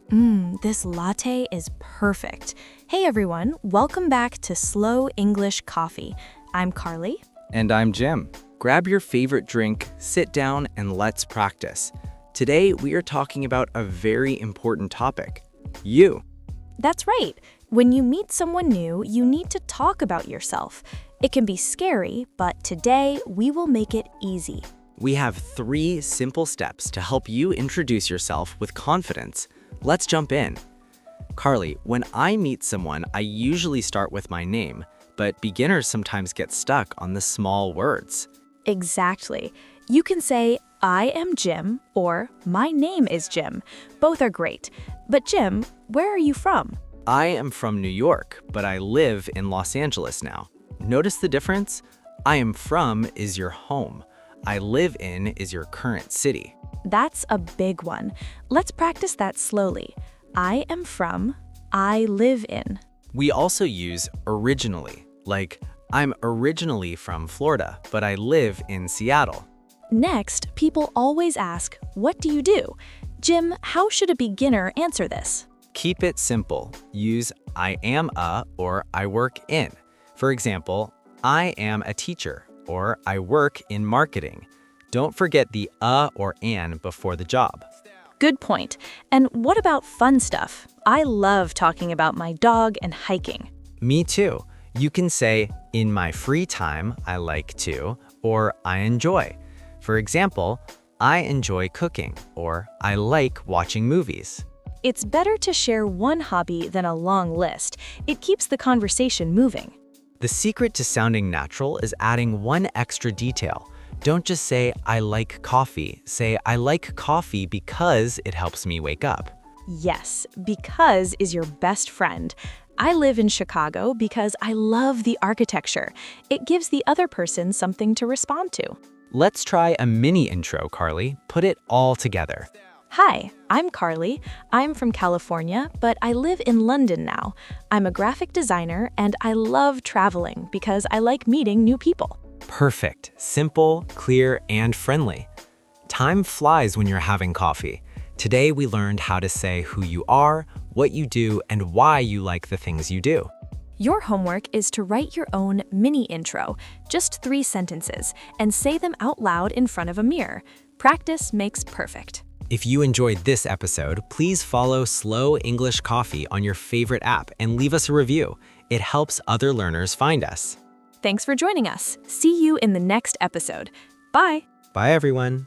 This latte is perfect. Hey everyone, welcome back to Slow English Coffee. I'm Carly. And I'm Jim. Grab your favorite drink, sit down, and let's practice. Today, we are talking about a very important topic, you. That's right. When you meet someone new, you need to talk about yourself. It can be scary, but today we will make it easy. We have 3 simple steps to help you introduce yourself with confidence. Let's jump in. Carly, when I meet someone, I usually start with my name, but beginners sometimes get stuck on the small words. Exactly. You can say, I am Jim, or my name is Jim. Both are great. But Jim, where are you from? I am from New York, but I live in Los Angeles now. Notice the difference? I am from is your home. I live in is your current city. That's a big one. Let's practice that slowly. I am from, I live in. We also use originally, like I'm originally from Florida, but I live in Seattle. Next, people always ask, what do you do? Jim, how should a beginner answer this? Keep it simple. Use I am a or I work in. For example, I am a teacher or I work in marketing. Don't forget the or an before the job. Good point. And what about fun stuff? I love talking about my dog and hiking. Me too. You can say, in my free time, I like to, or I enjoy. For example, I enjoy cooking, or I like watching movies. It's better to share one hobby than a long list. It keeps the conversation moving. The secret to sounding natural is adding one extra detail. Don't just say, I like coffee. Say, I like coffee because it helps me wake up. Yes, because is your best friend. I live in Chicago because I love the architecture. It gives the other person something to respond to. Let's try a mini intro, Carly. Put it all together. Hi, I'm Carly. I'm from California, but I live in London now. I'm a graphic designer and I love traveling because I like meeting new people. Perfect. Simple, clear, and friendly. Time flies when you're having coffee. Today we learned how to say who you are, what you do, and why you like the things you do. Your homework is to write your own mini intro, just 3 sentences, and say them out loud in front of a mirror. Practice makes perfect. If you enjoyed this episode, please follow Slow English Coffee on your favorite app and leave us a review. It helps other learners find us. Thanks for joining us. See you in the next episode. Bye. Bye, everyone.